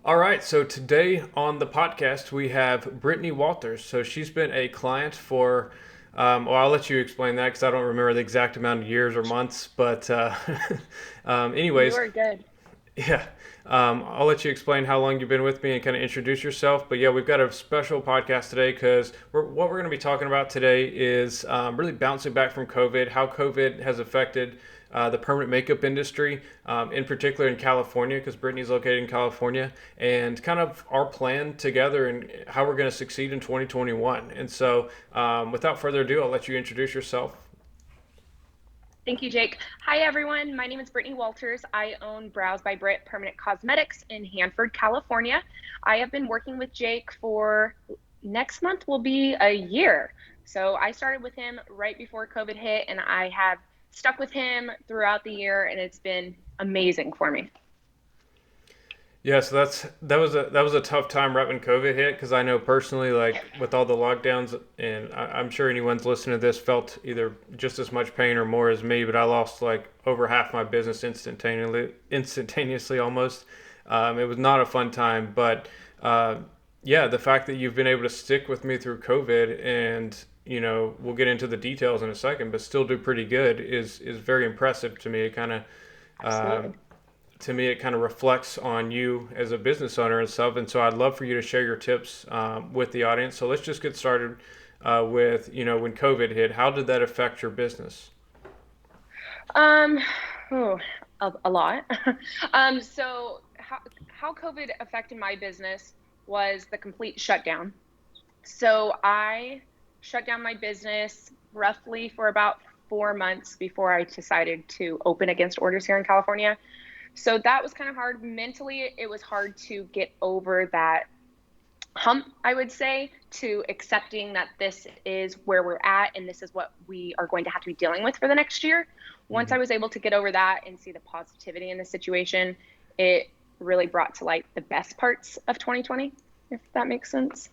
All right, so today on the podcast we have Brittany Walters. So she's been a client for, well, I'll let you explain that because I don't remember the exact amount of years or months. But You anyways, are good. yeah, I'll let you explain how long you've been with me and kind of introduce yourself. But yeah, we've got a special podcast today because what we're going to be talking about today is really bouncing back from COVID, how COVID has affected the permanent makeup industry, in particular in California, because Brittany's located in California, and kind of our plan together and how we're going to succeed in 2021. And so, without further ado, I'll let you introduce yourself. Thank you, Jake. Hi, everyone. My name is Brittany Walters. I own Brows by Britt Permanent Cosmetics in Hanford, California. I have been working with Jake for next month will be a year. So I started with him right before COVID hit, and I have stuck with him throughout the year, and it's been amazing for me. Yeah, so that was a tough time right when COVID hit because I know personally, like with all the lockdowns, and I'm sure anyone's listening to this felt either just as much pain or more as me. But I lost like over half my business instantaneously almost. It was not a fun time, but uh, yeah, the fact that you've been able to stick with me through COVID and we'll get into the details in a second, but still do pretty good is very impressive to me. It kind of uh, Absolutely. to me, it kind of reflects on you as a business owner and stuff. And so I'd love for you to share your tips with the audience. So let's just get started with, when COVID hit, how did that affect your business? Um, oh, a lot. So how COVID affected my business was the complete shutdown. So I shut down my business roughly for about 4 months before I decided to open against orders here in California. So that was kind of hard. Mentally, it was hard to get over that hump, I would say, to accepting that this is where we're at and this is what we are going to have to be dealing with for the next year. Once Hmm. I was able to get over that and see the positivity in the situation, it really brought to light the best parts of 2020, if that makes sense.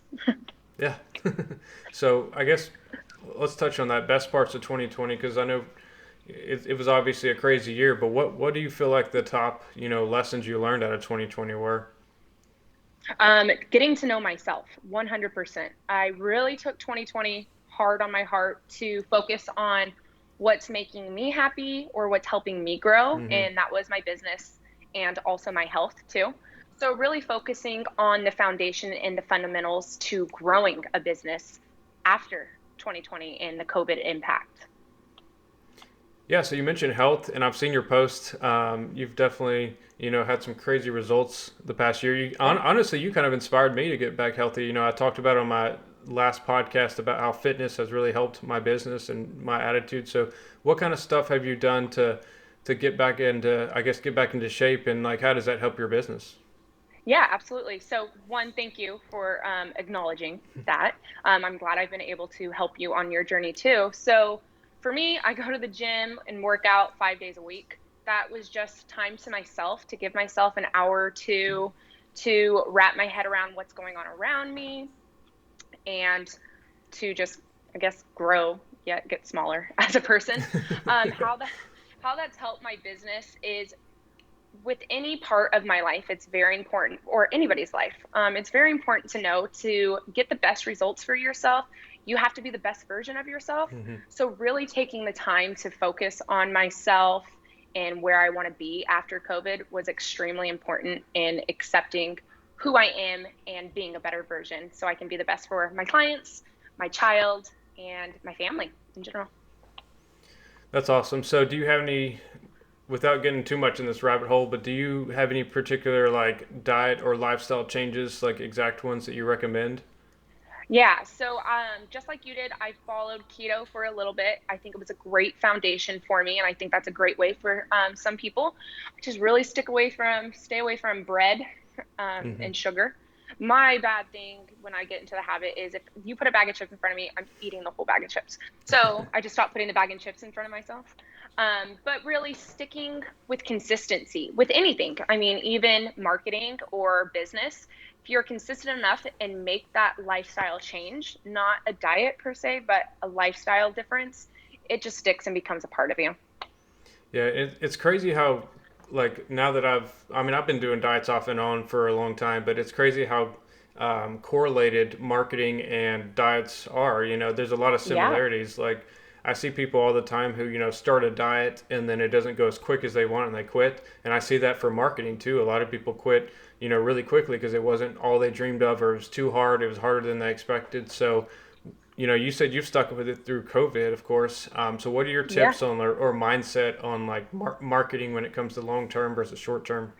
Yeah. So I guess let's touch on that best parts of 2020 because I know it was obviously a crazy year, but what do you feel like the top, lessons you learned out of 2020 were? Getting to know myself 100%. I really took 2020 hard on my heart to focus on what's making me happy or what's helping me grow. Hmm. And that was my business and also my health too. So, really focusing on the foundation and the fundamentals to growing a business after 2020 and the COVID impact. Yeah, so you mentioned health, and I've seen your post. You've definitely, had some crazy results the past year. Yeah. Honestly, you kind of inspired me to get back healthy. I talked about on my last podcast about how fitness has really helped my business and my attitude. So, what kind of stuff have you done to get back into, I guess, get back into shape, and like, how does that help your business? Yeah, absolutely. So, one, thank you for acknowledging that. I'm glad I've been able to help you on your journey too. So, for me, I go to the gym and work out 5 days a week. That was just time to myself to give myself an hour or two to wrap my head around what's going on around me and to just, I guess, grow yet get smaller as a person. Um, how that how that's helped my business is with any part of my life, it's very important, or anybody's life, it's very important to know to get the best results for yourself. You have to be the best version of yourself. Hmm. So, really taking the time to focus on myself and where I want to be after COVID was extremely important in accepting who I am and being a better version so I can be the best for my clients, my child, and my family in general. That's awesome. So, do you have any, without getting too much in this rabbit hole, but do you have any particular like diet or lifestyle changes, like exact ones that you recommend? Yeah, so just like you did, I followed keto for a little bit. I think it was a great foundation for me, and I think that's a great way for some people. Just really stay away from bread Hmm. and sugar. My bad thing when I get into the habit is if you put a bag of chips in front of me, I'm eating the whole bag of chips. So I just stopped putting the bag of chips in front of myself. But really sticking with consistency with anything. I mean, even marketing or business, if you're consistent enough and make that lifestyle change, not a diet per se, but a lifestyle difference, it just sticks and becomes a part of you. Yeah, it's crazy how like now that I've been doing diets off and on for a long time, but it's crazy how correlated marketing and diets are. There's a lot of Yeah. similarities. Like I see people all the time who, start a diet and then it doesn't go as quick as they want and they quit. And I see that for marketing too. A lot of people quit, really quickly because it wasn't all they dreamed of or it was too hard. It was harder than they expected. So you said you've stuck with it through COVID, of course. So, what are your Yeah. tips on or mindset on like marketing when it comes to long term versus short term?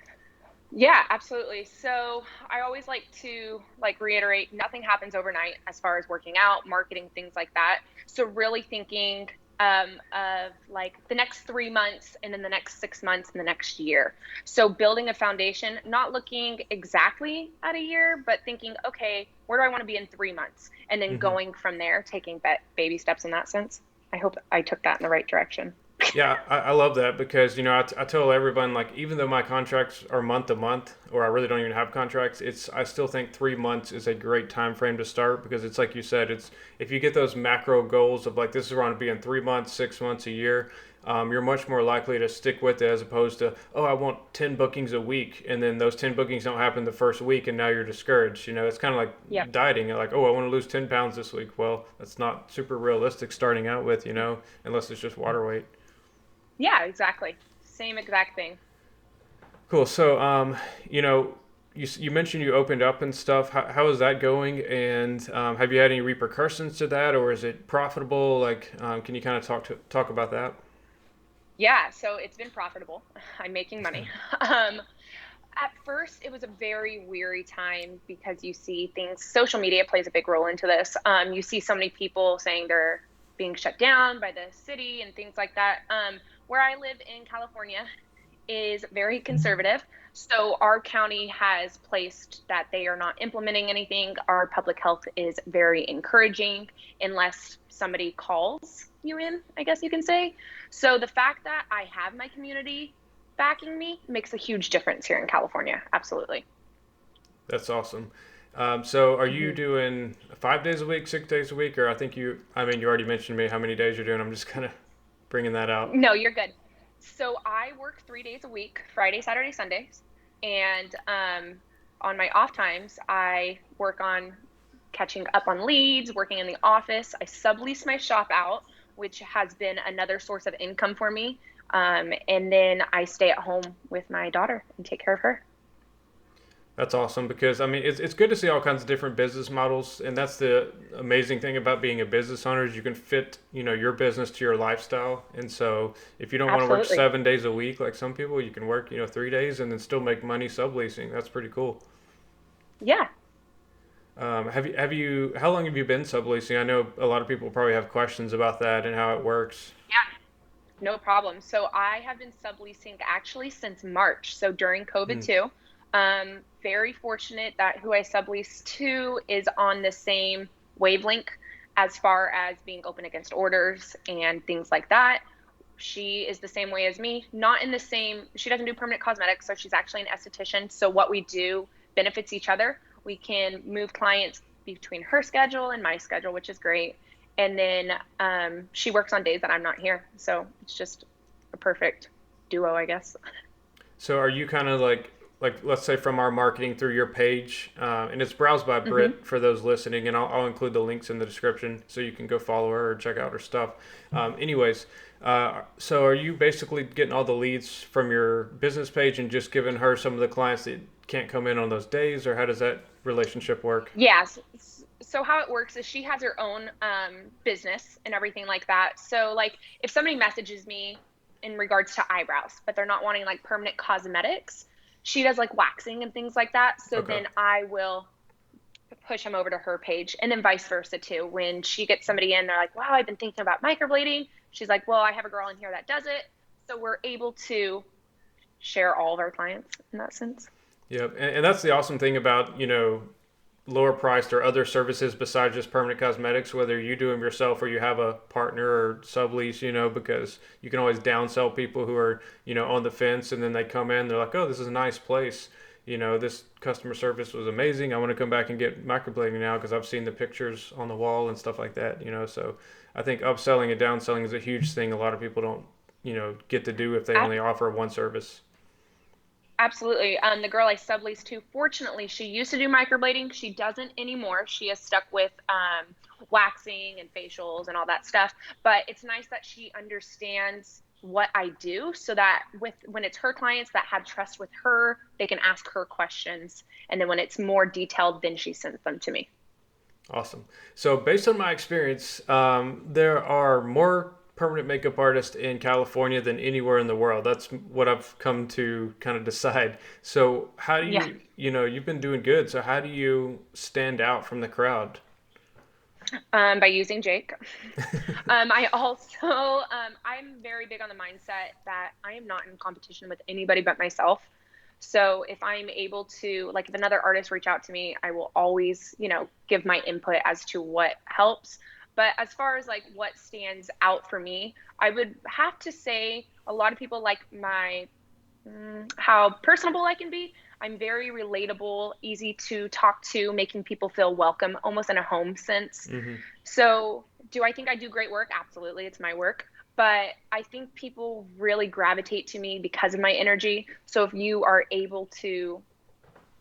Yeah, absolutely. So I always like to reiterate nothing happens overnight as far as working out, marketing, things like that. So really thinking of like the next 3 months and then the next 6 months and the next year. So building a foundation, not looking exactly at a year, but thinking, okay, where do I want to be in 3 months? And then Hmm. going from there, taking baby steps in that sense. I hope I took that in the right direction. Yeah, I love that because I tell everyone like even though my contracts are month to month or I really don't even have contracts, it's I still think 3 months is a great time frame to start because it's like you said, it's if you get those macro goals of like this is going to be in 3 months, 6 months, a year, you're much more likely to stick with it as opposed to I want 10 bookings a week and then those 10 bookings don't happen the first week and now you're discouraged. It's kind of Yep. like dieting. You're like I want to lose 10 pounds this week. Well, that's not super realistic starting out with unless it's just water weight. Yeah, exactly. Same exact thing. Cool. So, you mentioned you opened up and stuff. How is that going? And have you had any repercussions to that, or is it profitable? Like, can you kind of talk about that? Yeah, so it's been profitable. I'm making That's good. money. Um, at first, it was a very weary time because you see things, social media plays a big role into this. You see so many people saying they're being shut down by the city and things like that. Where I live in California is very conservative. So our county has placed that they are not implementing anything. Our public health is very encouraging unless somebody calls you in, I guess you can say. So the fact that I have my community backing me makes a huge difference here in California. Absolutely. That's awesome. So, are you Mhm. doing 5 days a week, 6 days a week, or you already mentioned to me how many days you're doing. I'm just kind of bringing that out. No, you're good. So I work 3 days a week, Friday, Saturday, Sundays. And on my off times, I work on catching up on leads, working in the office. I sublease my shop out, which has been another source of income for me. And then I stay at home with my daughter and take care of her. That's awesome because it's good to see all kinds of different business models, and that's the amazing thing about being a business owner is you can fit your business to your lifestyle. And so if you don't want to work Absolutely. 7 days a week like some people, you can work 3 days and then still make money subleasing. That's pretty cool. Yeah. Have you how long have you been subleasing? I know a lot of people probably have questions about that and how it works. Yeah. No problem. So I have been subleasing actually since March. So during COVID Hmm. too. Very fortunate that who I sublease to is on the same wavelength as far as being open against orders and things like that. She is the same way as me, not in the same, she doesn't do permanent cosmetics, so she's actually an esthetician. So what we do benefits each other. We can move clients between her schedule and my schedule, which is great. And then she works on days that I'm not here. So it's just a perfect duo, I guess. So are you kind of like let's say from our marketing through your page, and it's browsed by Hmm. Britt for those listening, and I'll include the links in the description so you can go follow her or check out her stuff. Anyways, so are you basically getting all the leads from your business page and just giving her some of the clients that can't come in on those days, or how does that relationship work? Yes. So how it works is she has her own business and everything like that. So like if somebody messages me in regards to eyebrows, but they're not wanting like permanent cosmetics, she does like waxing and things like that. So Okay. then I will push them over to her page and then vice versa too. When she gets somebody in, they're like, wow, I've been thinking about microblading. She's like, well, I have a girl in here that does it. So we're able to share all of our clients in that sense. Yep, and that's the awesome thing about lower priced or other services besides just permanent cosmetics, whether you do them yourself or you have a partner or sublease, because you can always downsell people who are, on the fence and then they come in, they're like, oh, this is a nice place. This customer service was amazing. I want to come back and get microblading now because I've seen the pictures on the wall and stuff like that. So I think upselling and downselling is a huge thing a lot of people don't, get to do if they only offer one service. Absolutely. The girl I subleased to, fortunately, she used to do microblading. She doesn't anymore. She is stuck with waxing and facials and all that stuff. But it's nice that she understands what I do, so that with when it's her clients that have trust with her, they can ask her questions. And then when it's more detailed, then she sends them to me. Awesome. So, based on my experience, there are more permanent makeup artists in California than anywhere in the world. That's what I've come to kind of decide. So, how do Yeah. you, you've been doing good. So, how do you stand out from the crowd? By using Jake. I also, I'm very big on the mindset that I am not in competition with anybody but myself. So if I'm able to, like, if another artist reach out to me, I will always, give my input as to what helps. But as far as like what stands out for me, I would have to say a lot of people like how personable I can be. I'm very relatable, easy to talk to, making people feel welcome, almost in a home sense. Hmm. So, do I think I do great work? Absolutely, it's my work. But I think people really gravitate to me because of my energy. So, if you are able to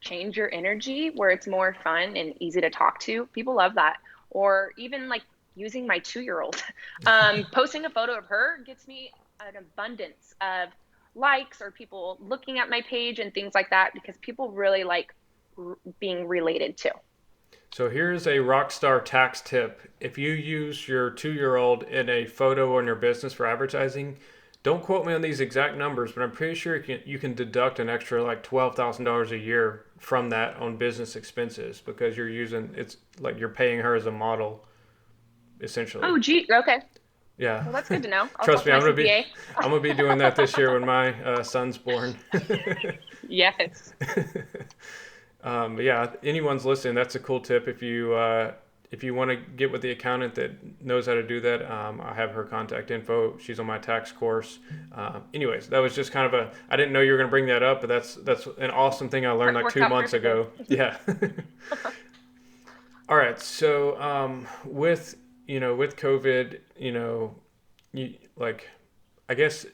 change your energy where it's more fun and easy to talk to, people love that. Or even like using my 2 year old, posting a photo of her gets me an abundance of likes or people looking at my page and things like that because people really like being related to. So here's a rock star tax tip. If you use your 2-year-old in a photo on your business for advertising, don't quote me on these exact numbers, but I'm pretty sure you can deduct an extra like $12,000 a year from that on business expenses because it's like you're paying her as a model essentially. Oh, gee. Okay. Yeah. Well, that's good to know. I'll Trust talk me, to my CPA. I'm gonna be doing that this year when my son's born. Yes. But yeah, anyone's listening, that's a cool tip. If you want to get with the accountant that knows how to do that, I have her contact info. She's on my tax course. Anyways, that was just kind of a. I didn't know you were going to bring that up, but that's an awesome thing I learned like Worked two out months perfectly. ago. Yeah. All right. So with COVID, like I guess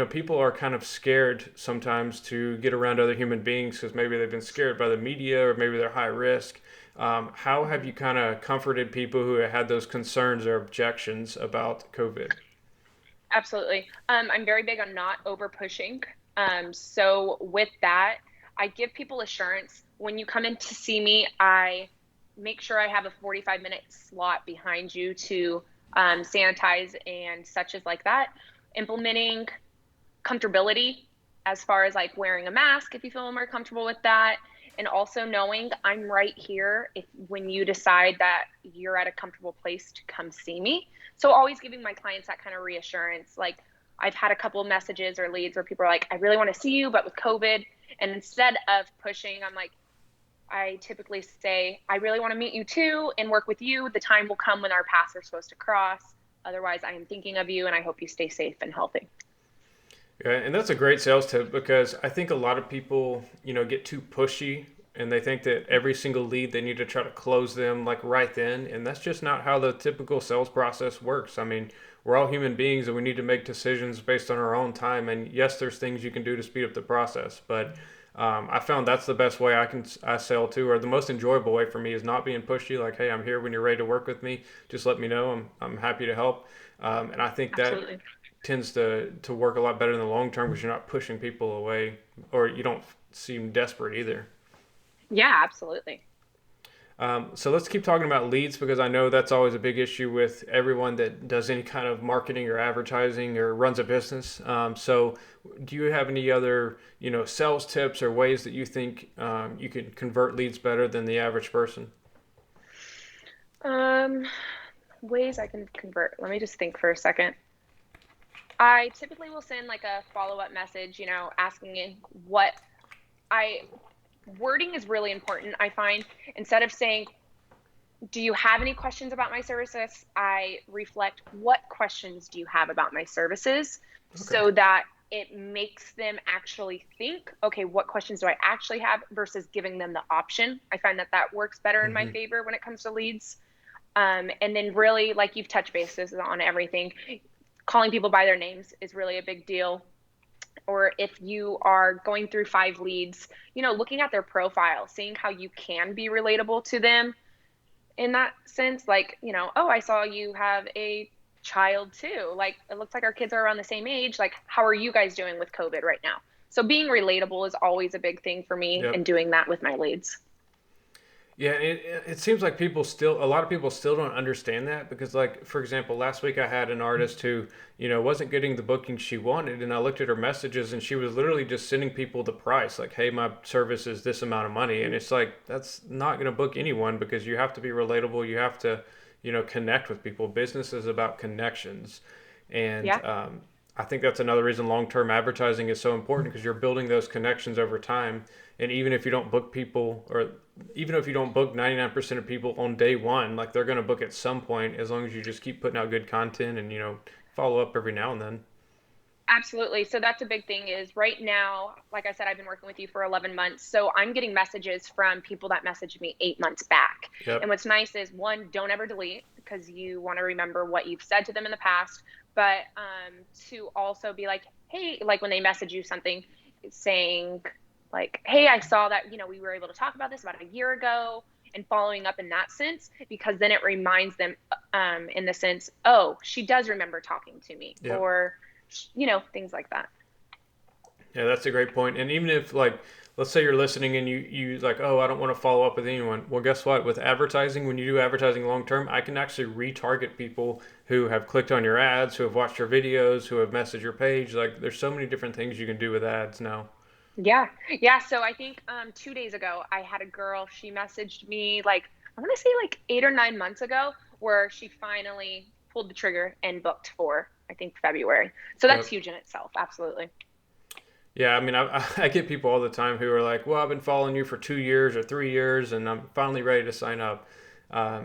people are kind of scared sometimes to get around other human beings because maybe they've been scared by the media or maybe they're high risk. How have you kind of comforted people who had those concerns or objections about COVID? Absolutely. I'm very big on not over pushing. So with that, I give people assurance. When you come in to see me, I make sure I have a 45-minute slot behind you to sanitize and such as like that. Implementing comfortability as far as like wearing a mask if you feel more comfortable with that, and also knowing I'm right here if when you decide that you're at a comfortable place to come see me. So always giving my clients that kind of reassurance. Like I've had a couple of messages or leads where people are like, I really want to see you, but with COVID, and instead of pushing, I'm like, I typically say, I really want to meet you too and work with you. The time will come when our paths are supposed to cross. Otherwise, I am thinking of you and I hope you stay safe and healthy. Yeah, and that's a great sales tip because I think a lot of people, get too pushy and they think that every single lead they need to try to close them like right then, and that's just not how the typical sales process works. I mean, we're all human beings and we need to make decisions based on our own time. And yes, there's things you can do to speed up the process, but I found that's the best way I sell too, or the most enjoyable way for me is not being pushy. Like, hey, I'm here when you're ready to work with me. Just let me know. I'm happy to help. And I think that Absolutely. tends to work a lot better in the long term because you're not pushing people away or you don't seem desperate either. Yeah, absolutely. So let's keep talking about leads because I know that's always a big issue with everyone that does any kind of marketing or advertising or runs a business. So do you have any other sales tips or ways that you think you can convert leads better than the average person? Um, Ways I can convert. Let me just think for a second. I typically will send like a follow-up message, asking what I wording is really important. I find instead of saying, do you have any questions about my services? I reflect, what questions do you have about my services, Okay. so that it makes them actually think, okay, what questions do I actually have versus giving them the option. I find that that works better in my Hmm. favor when it comes to leads. And then really, like you've touched bases on everything, calling people by their names is really a big deal. or if you are going through 5 leads, looking at their profile, seeing how you can be relatable to them in that sense. Like, oh, I saw you have a child too. Like, it looks like our kids are around the same age. Like, how are you guys doing with COVID right now? So being relatable is always a big thing for me, Yep. and doing that with my leads. Yeah, it seems like a lot of people still don't understand that because, like, for example, last week I had an artist who, wasn't getting the booking she wanted, and I looked at her messages and she was literally just sending people the price, like, hey, my service is this amount of money. And it's like, that's not going to book anyone because you have to be relatable. You have to, connect with people. Business is about connections. And Yeah. I think that's another reason long term advertising is so important because you're building those connections over time. And even if you don't book people, or even if you don't book 99% of people on day one, like they're going to book at some point as long as you just keep putting out good content and, follow up every now and then. Absolutely. So that's a big thing is right now, like I said, I've been working with you for 11 months. So I'm getting messages from people that messaged me 8 months back. And Yep. what's nice is, one, don't ever delete because you want to remember what you've said to them in the past. But to also be like, hey, like when they message you something saying, like, hey, I saw that, we were able to talk about this about a year ago, and following up in that sense, because then it reminds them in the sense, oh, she does remember talking to me, Yep. or things like that. Yeah, that's a great point. And even if, like, let's say you're listening and you like, oh, I don't want to follow up with anyone. Well, guess what? With advertising, when you do advertising long term, I can actually retarget people who have clicked on your ads, who have watched your videos, who have messaged your page. Like, there's so many different things you can do with ads now. Yeah. Yeah. So I think 2 days ago, I had a girl, she messaged me like, I want to say like 8 or 9 months ago, where she finally pulled the trigger and booked for, I think, February. So that's Yep. huge in itself. Absolutely. Yeah, I mean, I get people all the time who are like, well, I've been following you for 2 years or 3 years, and I'm finally ready to sign up.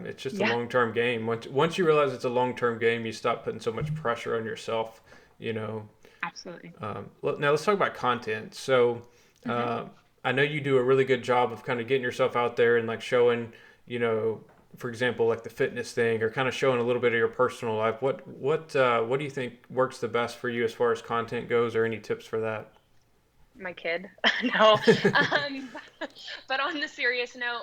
It's just a Yeah. long term game. Once you realize it's a long term game, you stop putting so much pressure on yourself. You know. Absolutely. Now let's talk about content. So, Hmm. uh, I know you do a really good job of kind of getting yourself out there and like showing, you know, for example, like the fitness thing, or kind of showing a little bit of your personal life. What do you think works the best for you as far as content goes, or any tips for that? My kid. No. Um, but on the serious note,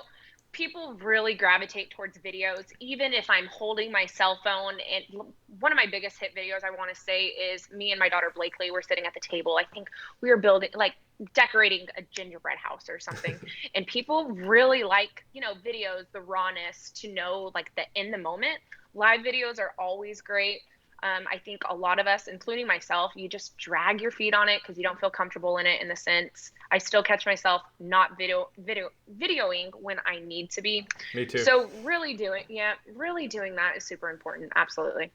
people really gravitate towards videos, even if I'm holding my cell phone. And one of my biggest hit videos, I want to say, is me and my daughter Blakely were sitting at the table. I think we were building, like, decorating a gingerbread house or something. And people really like, videos, the rawness, to know, like, the in the moment. Live videos are always great. I think a lot of us, including myself, you just drag your feet on it because you don't feel comfortable in it. In the sense, I still catch myself not videoing when I need to be. Me too. So really doing that is super important. Absolutely.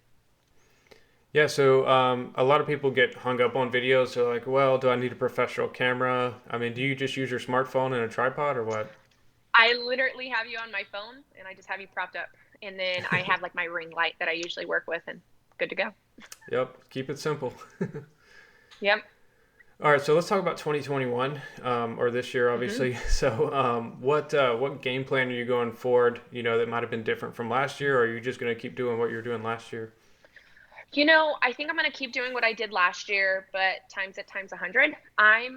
Yeah, so a lot of people get hung up on videos. They're like, well, do I need a professional camera? I mean, do you just use your smartphone and a tripod or what? I literally have you on my phone, and I just have you propped up, and then I have like my ring light that I usually work with, and good to go. Yep, keep it simple. Yep. All right, so let's talk about 2021, or this year, Hmm. obviously. So, what game plan are you going forward? That might have been different from last year, or are you just going to keep doing what you were doing last year? I think I'm gonna keep doing what I did last year, but times it times 100. I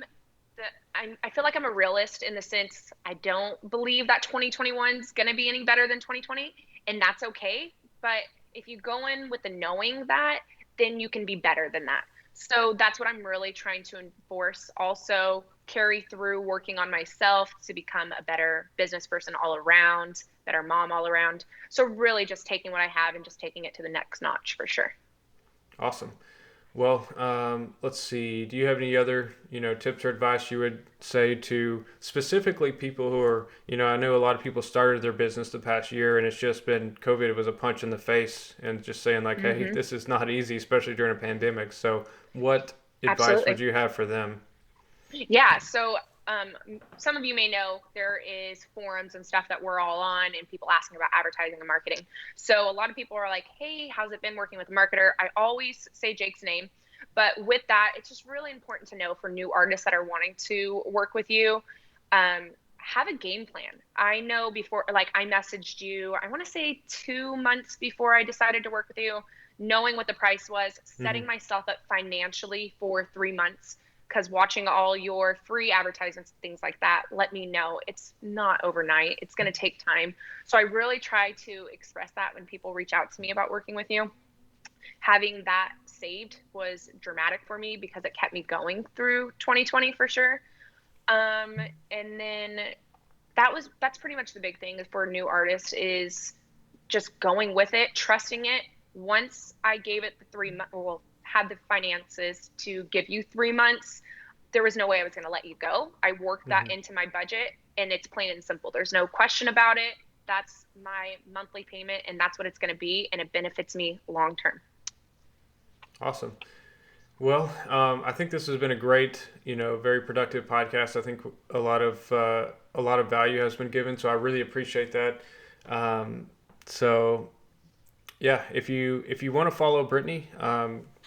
feel like I'm a realist in the sense I don't believe that 2021 is gonna be any better than 2020, and that's okay. But if you go in with the knowing that, then you can be better than that. So that's what I'm really trying to enforce. Also, carry through working on myself to become a better business person all around, better mom all around. So really just taking what I have and just taking it to the next notch for sure. Awesome. Well, let's see. Do you have any other, tips or advice you would say to specifically people who are, I know a lot of people started their business the past year and it's just been COVID. It was a punch in the face and just saying like, hey, Hmm. this is not easy, especially during a pandemic. So, what advice would Absolutely. you have for them? Yeah. So, some of you may know there is forums and stuff that we're all on, and people asking about advertising and marketing. So a lot of people are like, "Hey, how's it been working with a marketer?" I always say Jake's name, but with that, it's just really important to know for new artists that are wanting to work with you. Have a game plan. I know before, like, I messaged you, I want to say 2 months before I decided to work with you, knowing what the price was, Hmm. setting myself up financially for 3 months, because watching all your free advertisements and things like that let me know it's not overnight. It's going to take time. So I really try to express that when people reach out to me about working with you. Having that saved was dramatic for me because it kept me going through 2020 for sure. And then that's pretty much the big thing for new artists is just going with it, trusting it. Once I gave it the 3 months, well, had the finances to give you 3 months, there was no way I was going to let you go. I worked that Hmm. into my budget, and it's plain and simple. There's no question about it. That's my monthly payment, and that's what it's going to be, and it benefits me long term. Awesome. Well, I think this has been a great, very productive podcast. I think a lot of value has been given, so I really appreciate that. Um, so yeah, if you want to follow Brittany,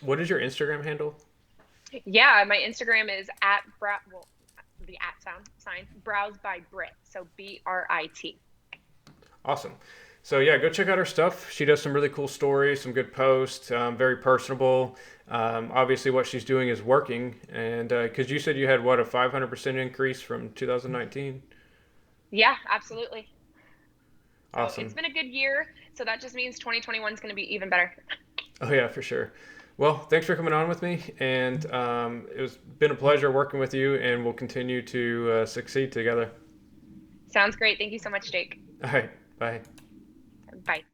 what is your Instagram handle? Yeah, my Instagram is at well, the at sound sign browse by Brit, so BRIT. Awesome. So yeah, go check out her stuff. She does some really cool stories, some good posts, very personable. Obviously, what she's doing is working, and because you said you had what a 500% increase from 2019. Yeah, absolutely. So it's Awesome. been a good year. So that just means 2021 is going to be even better. Oh yeah, for sure. Well, thanks for coming on with me, and it's been a pleasure working with you, and we'll continue to succeed together. Sounds great. Thank you so much, Jake. All right, bye. Bye.